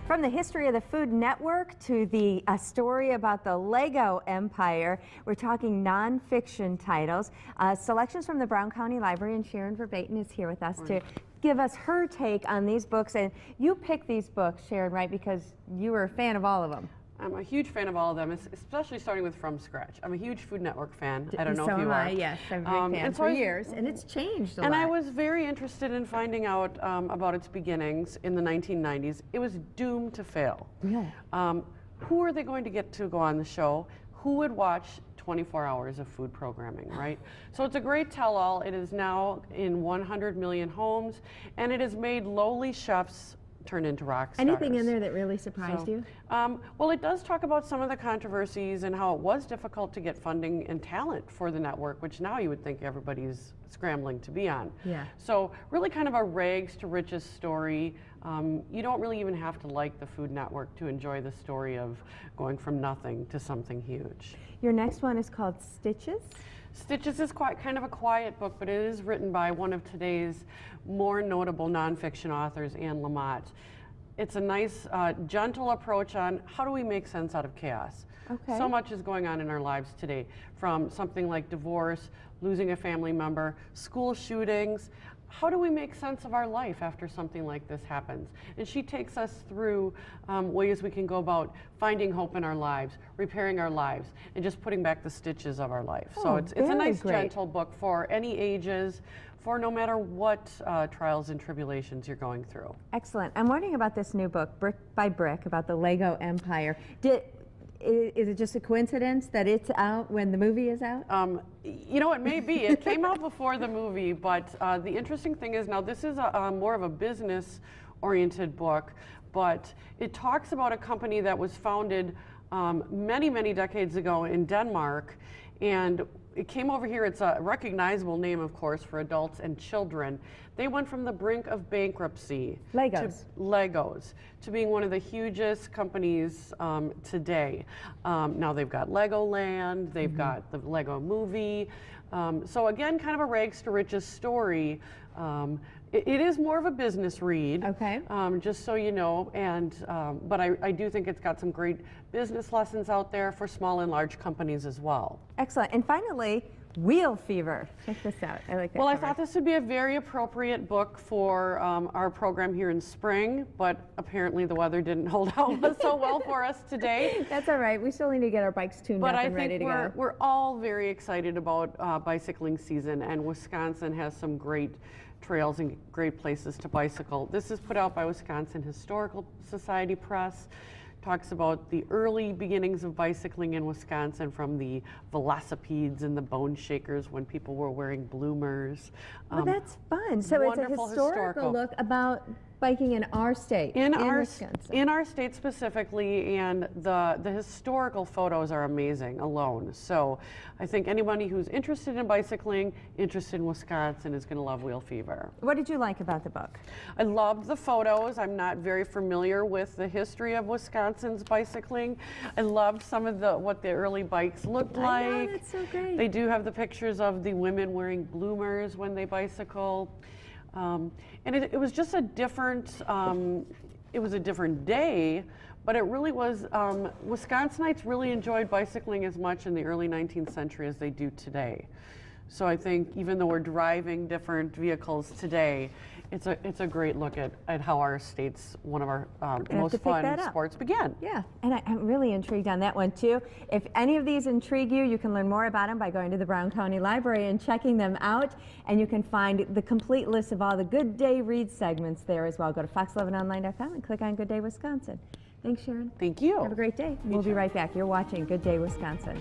From the history of the Food Network to the story about the Lego Empire, we're talking nonfiction titles. Selections from the Brown County Library, and Sharon Verbaeten is here with us to give us her take on these books. And you picked these books, Sharon, right, because you were a fan of all of them. I'm a huge fan of all of them, especially starting with From Scratch. I'm a huge Food Network fan. I don't know if you are. Yes, I'm a big fan for years, and it's changed a lot. And I was very interested in finding out about its beginnings in the 1990s. It was doomed to fail. Really? Who are they going to get to go on the show? Who would watch 24 hours of food programming, right? So it's a great tell-all. It is now in 100 million homes, and it has made lowly chefs turn into rock stars. Anything in there that really surprised you? Well, it does talk about some of the controversies and how it was difficult to get funding and talent for the network, which now you would think everybody's scrambling to be on. Yeah. So really kind of a rags to riches story. You don't really even have to like the Food Network to enjoy the story of going from nothing to something huge. Your next one is called Stitches. Stitches is kind of a quiet book, but it is written by one of today's more notable nonfiction authors, Anne Lamott. It's a nice, gentle approach on how do we make sense out of chaos. Okay. So much is going on in our lives today, from something like divorce, losing a family member, school shootings. How do we make sense of our life after something like this happens? And she takes us through ways we can go about finding hope in our lives, repairing our lives, and just putting back the stitches of our life. So it's a nice, gentle book for any ages, for no matter what trials and tribulations you're going through. Excellent. I'm wondering about this new book, Brick by Brick, about the Lego Empire. Is it just a coincidence that it's out when the movie is out? You know, it may be. It came out before the movie, but the interesting thing is now this is more of a business-oriented book, but it talks about a company that was founded many, many decades ago in Denmark, and it came over here. It's a recognizable name, of course, for adults and children. They went from the brink of bankruptcy, Legos, to being one of the hugest companies today. Now they've got Legoland, they've got the Lego movie. So again, kind of a rags to riches story. It is more of a business read, just so you know, and but I do think it's got some great business lessons out there for small and large companies as well. Excellent. And finally, Wheel Fever. Check this out. I like that Well, cover. I thought this would be a very appropriate book for our program here in spring, but apparently the weather didn't hold out so well for us today. That's all right. We still need to get our bikes tuned up and ready to go. But I think we're all very excited about bicycling season, and Wisconsin has some great trails and great places to bicycle. This is put out by Wisconsin Historical Society Press. Talks about the early beginnings of bicycling in Wisconsin, from the velocipedes and the bone shakers when people were wearing bloomers. Well, that's fun. So it's a historical look about biking in our state, in Wisconsin. In our state specifically, and the historical photos are amazing alone. So I think anybody who's interested in bicycling, interested in Wisconsin, is going to love Wheel Fever. What did you like about the book? I loved the photos. I'm not very familiar with the history of Wisconsin's bicycling. I loved some of what the early bikes looked like. I know, that's so great. They do have the pictures of the women wearing bloomers when they bicycle. And it was just a different, it was a different day, but it really was, Wisconsinites really enjoyed bicycling as much in the early 19th century as they do today. So I think even though we're driving different vehicles today, it's a great look at how our state's one of our most fun sports began. Yeah, and I'm really intrigued on that one too. If any of these intrigue you, you can learn more about them by going to the Brown County Library and checking them out. And you can find the complete list of all the Good Day Read segments there as well. Go to fox11online.com and click on Good Day Wisconsin. Thanks, Sharon. Thank you. Have a great day. We'll be right back. You're watching Good Day Wisconsin.